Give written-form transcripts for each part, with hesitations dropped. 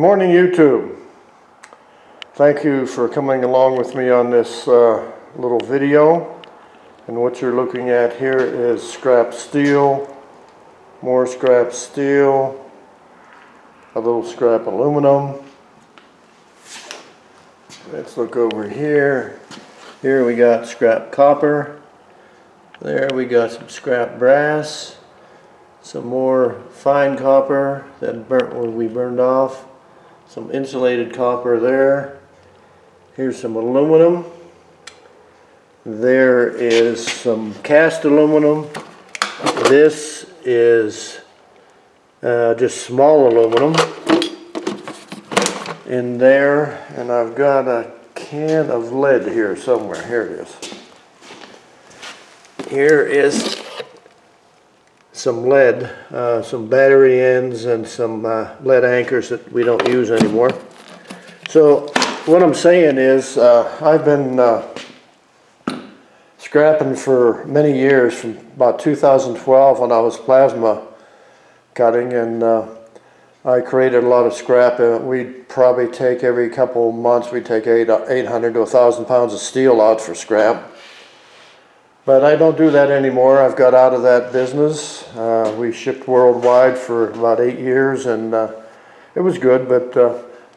morning, YouTube. Thank you for coming along with me on this little video. And what you're looking at here is scrap steel, more scrap steel, a little scrap aluminum. Let's look over here. Here we got scrap copper. There we got some scrap brass. Some more fine copper that we burned off. Some insulated copper there. Here's some aluminum. There is some cast aluminum. This is just small aluminum in there, and I've got a can of lead here somewhere. Here it is. Here is some lead, some battery ends, and some lead anchors that we don't use anymore. So what I'm saying is I've been scrapping for many years, from about 2012 when I was plasma cutting, and I created a lot of scrap. We'd probably take every couple of months, we'd take 800 to 1,000 pounds of steel out for scrap. But I don't do that anymore. I've got out of that business. We shipped worldwide for about 8 years, and it was good, but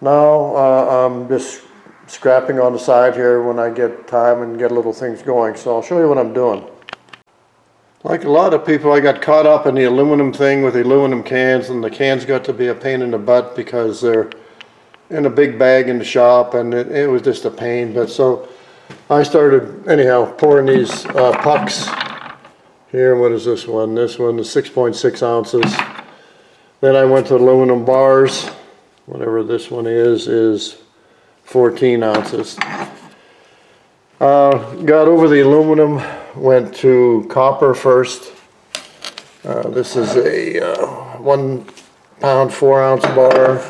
now I'm just scrapping on the side here when I get time and get little things going. So I'll show you what I'm doing. Like a lot of people, I got caught up in the aluminum thing with the aluminum cans, and the cans got to be a pain in the butt because they're in a big bag in the shop, and it was just a pain. But so I started, anyhow, pouring these pucks here. What is this one? This one is 6.6 ounces. Then I went to aluminum bars. Whatever this one is 14 ounces. Got over the aluminum, went to copper first. This is a 1 pound 4 ounce bar.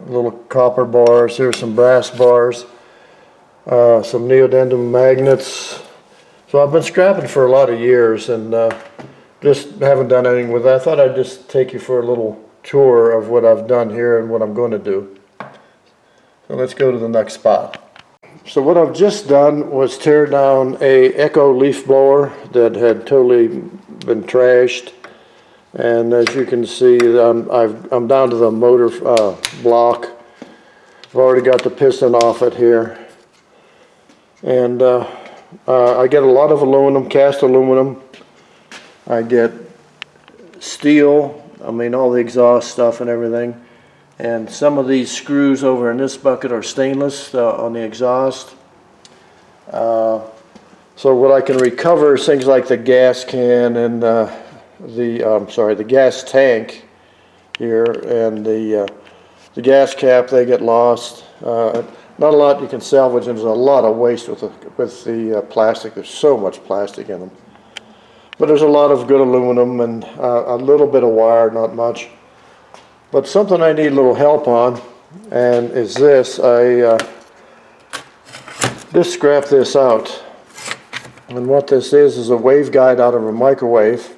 Little copper bars. Here's some brass bars. Some neodymium magnets. So I've been scrapping for a lot of years, and just haven't done anything with it. I thought I'd just take you for a little tour of what I've done here and what I'm going to do. So let's go to the next spot. So what I've just done was tear down a Echo leaf blower that had totally been trashed, and as you can see, I'm down to the motor block. I've already got the piston off it here. And I get a lot of aluminum, cast aluminum. I get steel, I mean all the exhaust stuff and everything. And some of these screws over in this bucket are stainless on the exhaust. So what I can recover is things like the gas can and the gas tank here, and the gas cap. They get lost. Not a lot you can salvage, and there's a lot of waste with the plastic. There's so much plastic in them. But there's a lot of good aluminum and a little bit of wire, not much. But something I need a little help on, and is this. I just scrapped this out. And what this is a waveguide out of a microwave.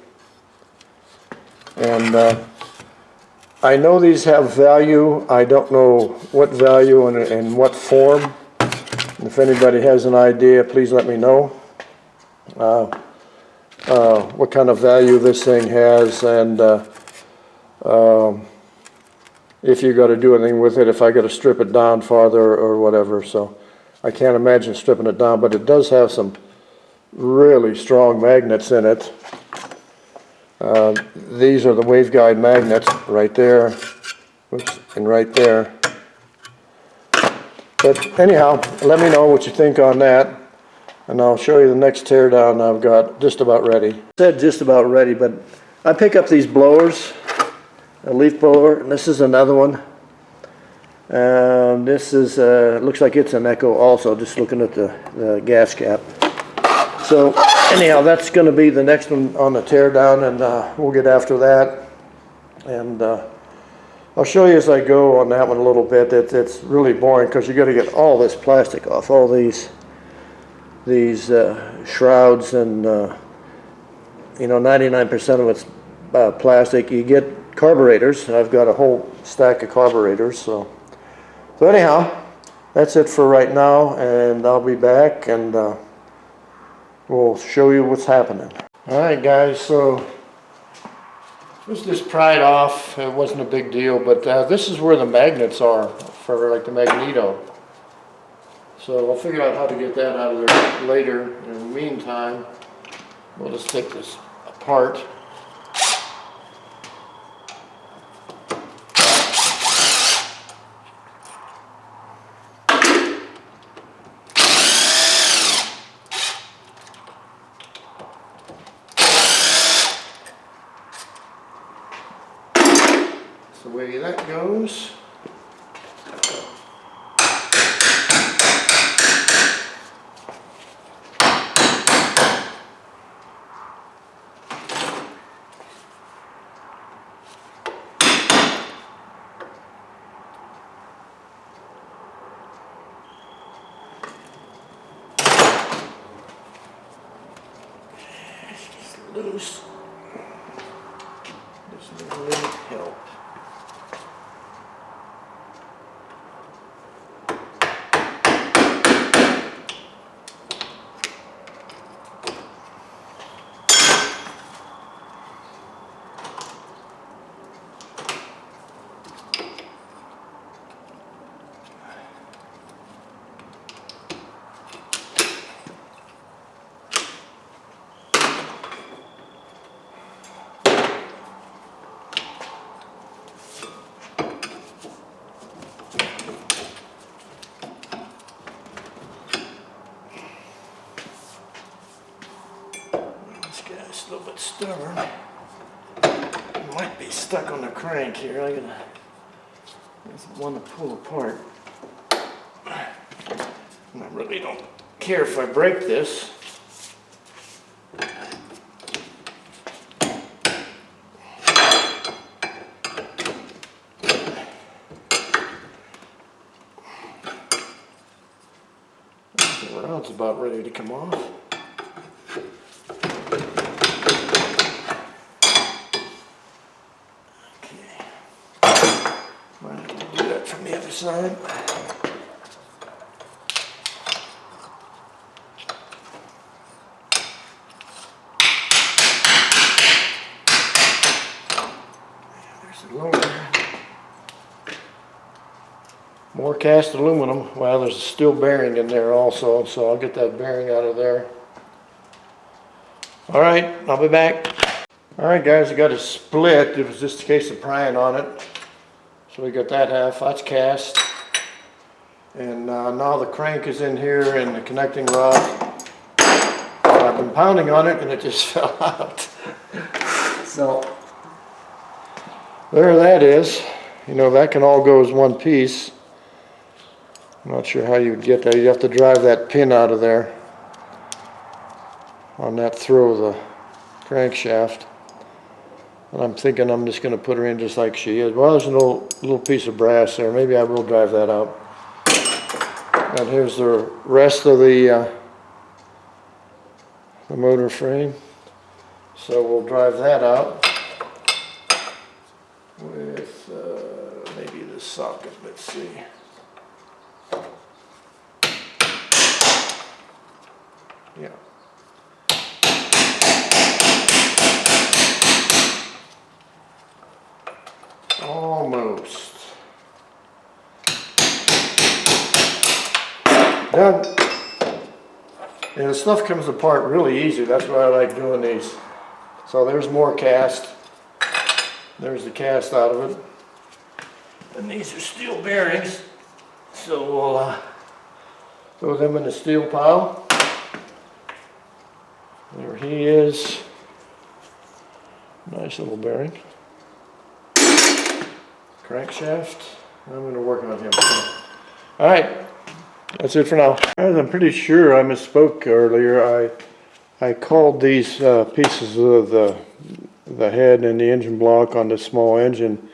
And I know these have value. I don't know what value and in what form. If anybody has an idea, please let me know what kind of value this thing has, and if you got to do anything with it, if I got to strip it down farther or whatever. So I can't imagine stripping it down, but it does have some really strong magnets in it. These are the waveguide magnets right there, oops, and right there. But anyhow, let me know what you think on that, and I'll show you the next teardown I've got just about ready. I said just about ready, but I pick up these blowers, a leaf blower, and this is another one. This is looks like it's an Echo also, just looking at the gas cap. So anyhow, that's going to be the next one on the teardown, and we'll get after that. And I'll show you as I go on that one a little bit. It's really boring because you got to get all this plastic off, all these shrouds, and 99% of it's plastic. You get carburetors. I've got a whole stack of carburetors, so anyhow, that's it for right now, and I'll be back and we'll show you what's happening. Alright guys, so let's just pry it off. It wasn't a big deal, but this is where the magnets are for like the magneto. So I'll figure out how to get that out of there later. In the meantime, we'll just take this apart. That's the way that goes. Loose. Just need a little help. A little bit stubborn. Might be stuck on the crank here. I gotta want to pull apart. And I really don't care if I break this. The rod's about ready to come off. From the other side. There's the lower. More cast aluminum. Well, there's a steel bearing in there also, so I'll get that bearing out of there. All right, I'll be back. All right, guys, I got it split. It was just a case of prying on it. So we got that half, that's cast. And now the crank is in here and the connecting rod. I've been pounding on it and it just fell out. So there that is. You know, that can all go as one piece. I'm not sure how you would get that. You have to drive that pin out of there on that throw of the crankshaft. And I'm thinking I'm just going to put her in just like she is. Well, there's a little piece of brass there. Maybe I will drive that out. And here's the rest of the motor frame. So we'll drive that out with maybe this socket. Let's see. Yeah. Almost. Done. And the stuff comes apart really easy. That's why I like doing these. So there's more cast. There's the cast out of it. And these are steel bearings. So we'll throw them in the steel pile. There he is. Nice little bearing. Crankshaft. I'm going to work on him. Alright, that's it for now. I'm pretty sure I misspoke earlier. I called these pieces of the head and the engine block on the small engine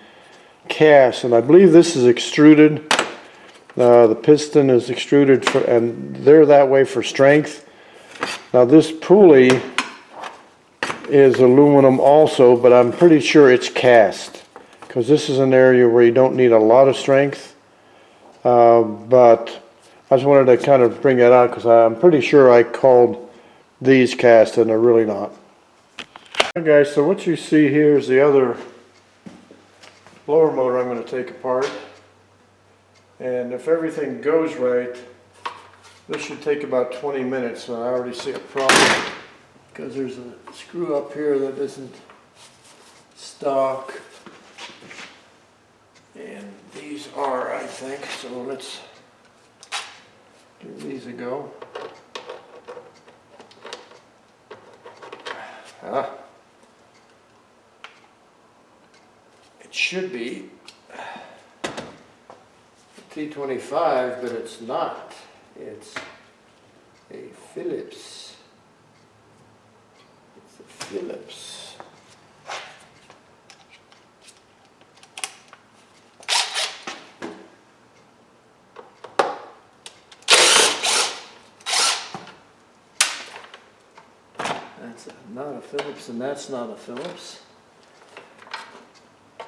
cast, and I believe this is extruded. The piston is extruded, and they're that way for strength. Now this pulley is aluminum also, but I'm pretty sure it's cast. because this is an area where you don't need a lot of strength. But I just wanted to kind of bring that out because I'm pretty sure I called these cast and they're really not. Alright guys, so what you see here is the other blower motor I'm going to take apart. And if everything goes right, this should take about 20 minutes. And I already see a problem because there's a screw up here that isn't stock. And these are, I think, so let's give these a go. It should be T25, but it's not. It's a Phillips. It's a Phillips. That's not a Phillips, and that's not a Phillips.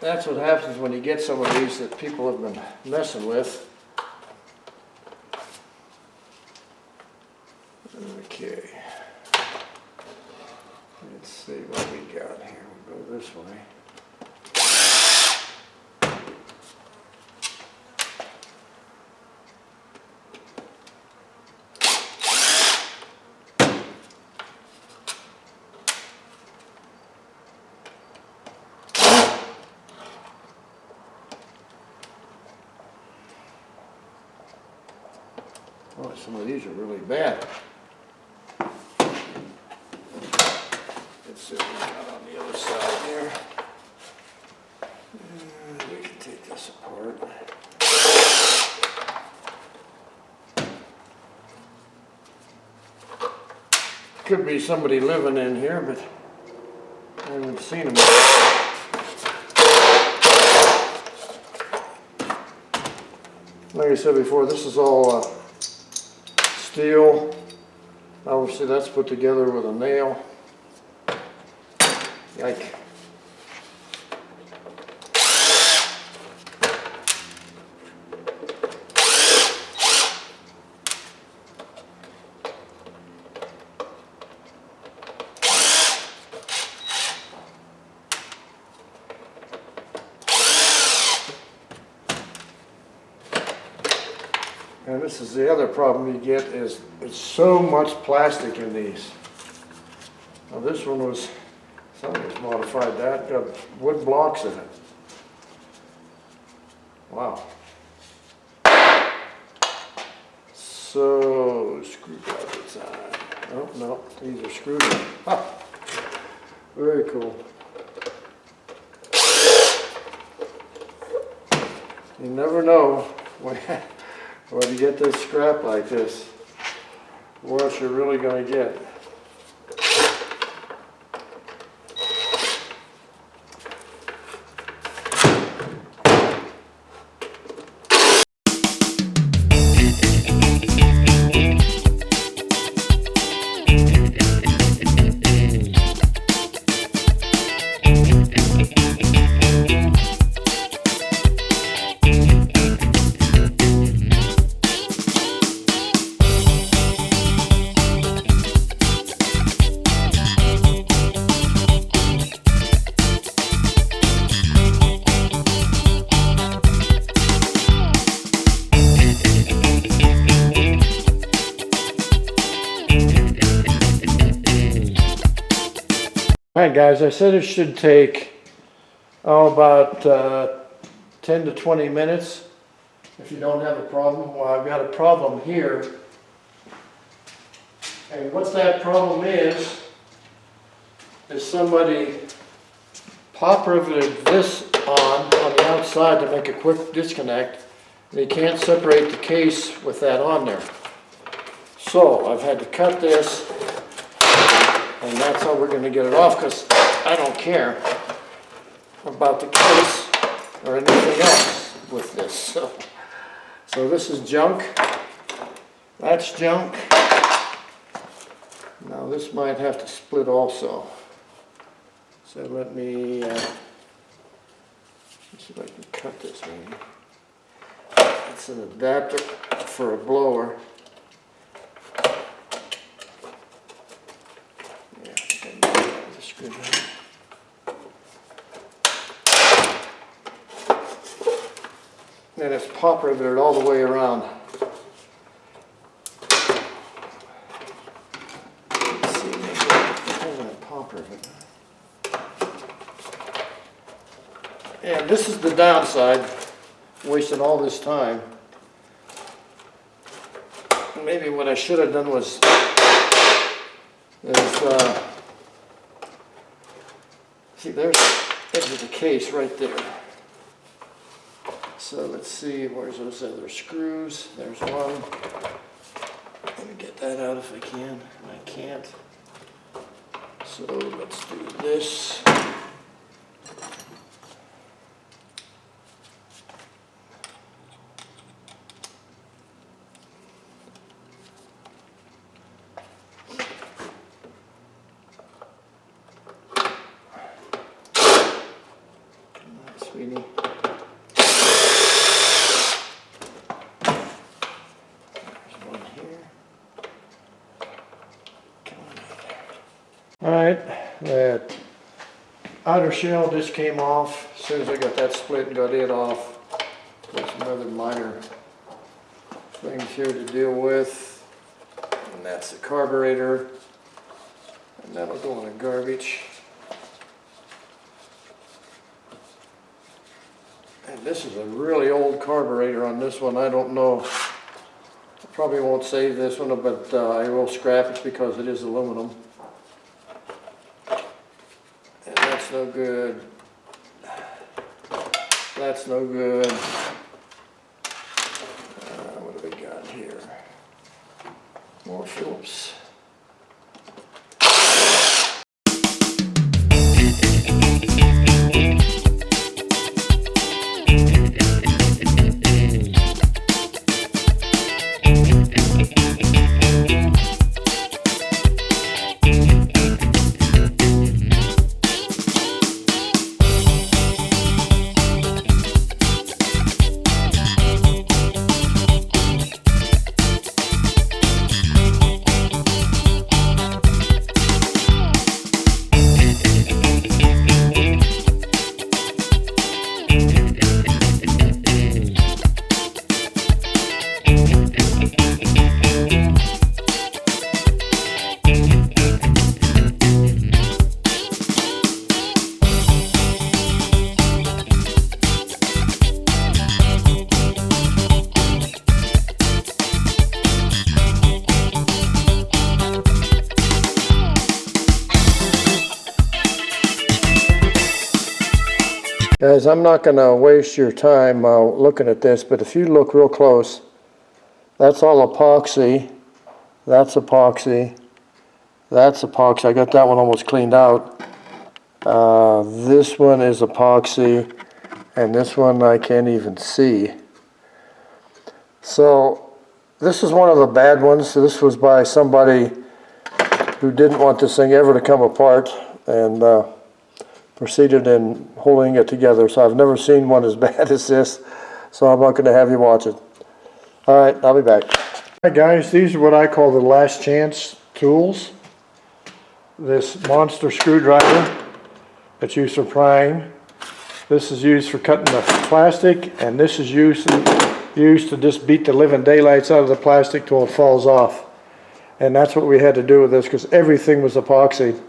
That's what happens when you get some of these that people have been messing with. Okay. Let's see what we got here. We'll go this way. Oh, some of these are really bad. Let's see what we got on the other side here. We can take this apart. Could be somebody living in here, but I haven't seen them. Like I said before, this is all steel. Obviously that's put together with a nail. Yike. And this is the other problem you get is it's so much plastic in these. Now this one was, somebody's modified that, got wood blocks in it. Wow. So, screwdrivers on. Oh, no, these are screwed in. Ah, very cool. You never know when you get this scrap like this, what you're really going to get. Alright guys, I said it should take about 10 to 20 minutes if you don't have a problem. Well, I've got a problem here. And what that problem is somebody pop riveted this on the outside to make a quick disconnect. They can't separate the case with that on there. So I've had to cut this. And that's how we're going to get it off, because I don't care about the case or anything else with this. So this is junk. That's junk. Now this might have to split also. So let me Let's see if I can cut this maybe. It's an adapter for a blower. Yeah, I think I can do that with a screwdriver. And it's pop riveted all the way around. Let's see, maybe that pop rivet. And this is the downside, wasting all this time. Maybe what I should have done was see, there's the edge of the case right there. So let's see, where's those other screws? There's one. Let me get that out if I can, and I can't. So let's do this. Sweetie. Alright, that outer shell just came off. As soon as I got that split and got it off, put some other minor things here to deal with. And that's the carburetor. And that'll go in the garbage. And this is a really old carburetor on this one. I don't know. I probably won't save this one, but I will scrap it because it is aluminum. That's no good. That's no good. What have we got here? More Phillips. Guys, I'm not going to waste your time looking at this, but if you look real close, that's all epoxy. That's epoxy. That's epoxy. I got that one almost cleaned out. This one is epoxy, and this one I can't even see. So this is one of the bad ones. This was by somebody who didn't want this thing ever to come apart, and proceeded in holding it together. So I've never seen one as bad as this, so I'm not going to have you watch it. All right, I'll be back. All right, guys, these are what I call the last chance tools. This monster screwdriver that's used for prying. This is used for cutting the plastic, and this is used to just beat the living daylights out of the plastic till it falls off. And that's what we had to do with this, because everything was epoxy.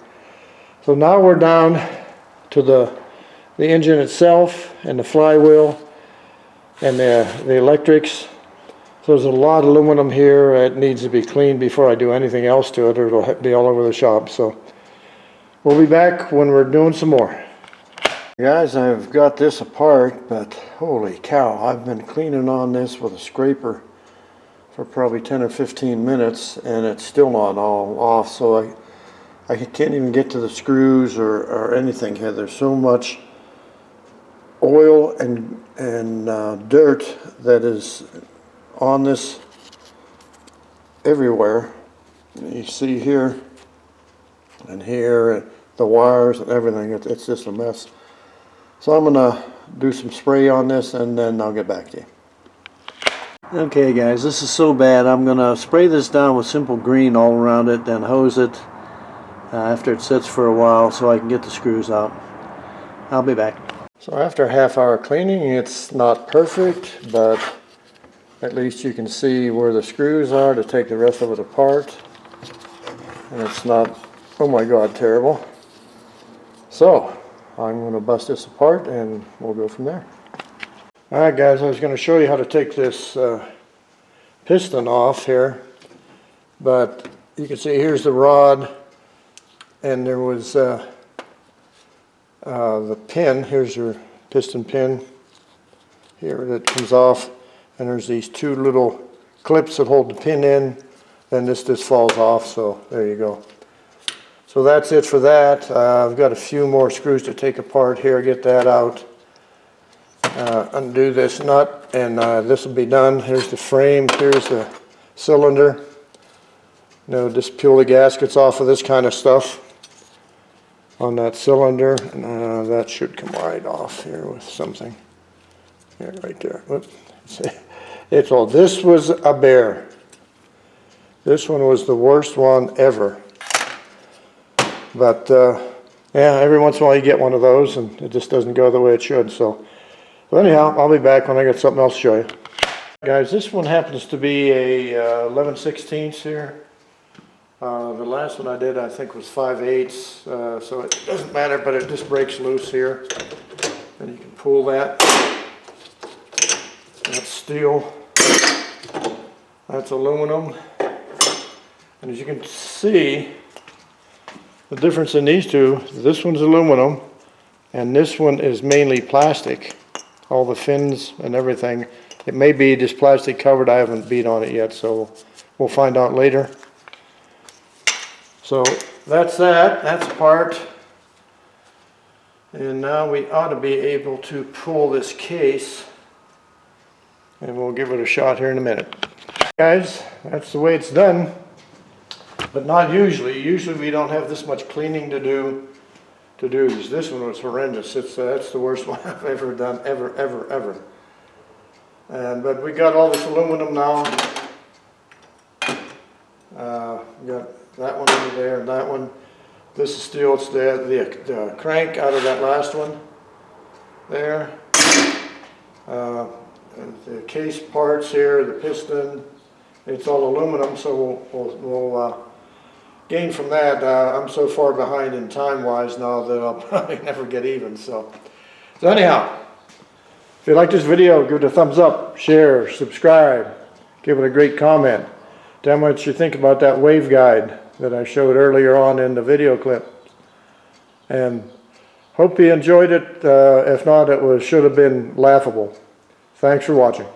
So now we're down to the engine itself and the flywheel and the electrics. So there's a lot of aluminum here. It needs to be cleaned before I do anything else to it, or it'll be all over the shop. So we'll be back when we're doing some more. Guys, I've got this apart, but holy cow, I've been cleaning on this with a scraper for probably 10 or 15 minutes, and it's still not all off. So I can't even get to the screws or anything here. There's so much oil and dirt that is on this everywhere. You see here and here, and the wires and everything. It's just a mess. So I'm gonna do some spray on this and then I'll get back to you. Okay guys, this is so bad. I'm gonna spray this down with Simple Green all around it, then hose it after it sits for a while so I can get the screws out. I'll be back. So after a half-hour cleaning, it's not perfect, but at least you can see where the screws are to take the rest of it apart. And it's not, oh my God, terrible. So I'm going to bust this apart and we'll go from there. Alright guys, I was going to show you how to take this piston off here, but you can see here's the rod, and there was the pin. Here's your piston pin here that comes off, and there's these two little clips that hold the pin in, and this just falls off, so there you go. So that's it for that. I've got a few more screws to take apart here, get that out. Undo this nut, and this will be done. Here's the frame, here's the cylinder. Now just peel the gaskets off of this kind of stuff on that cylinder. That should come right off here with something. Yeah, right there. Whoops. It's all. This was a bear. This one was the worst one ever. But yeah, every once in a while you get one of those, and it just doesn't go the way it should. So anyhow, I'll be back when I get something else to show you. Guys, this one happens to be a 11/16 here. The last one I did, I think, was 5/8, so it doesn't matter, but it just breaks loose here. And you can pull that. That's steel. That's aluminum. And as you can see, the difference in these two, this one's aluminum, and this one is mainly plastic. All the fins and everything. It may be just plastic covered. I haven't beat on it yet, so we'll find out later. So that's that. That's apart. And now we ought to be able to pull this case, and we'll give it a shot here in a minute. Guys, that's the way it's done, but not usually. Usually we don't have this much cleaning to do. This one was horrendous. That's the worst one I've ever done, ever. But we got all this aluminum now. We got that one over there, and that one. This is steel. It's the crank out of that last one there. And the case parts here, the piston. It's all aluminum, so we'll gain from that. I'm so far behind in time-wise now that I'll probably never get even. So anyhow, if you like this video, give it a thumbs up, share, subscribe, give it a great comment. Tell me what you think about that waveguide that I showed earlier on in the video clip. And hope you enjoyed it. If not, it should have been laughable. Thanks for watching.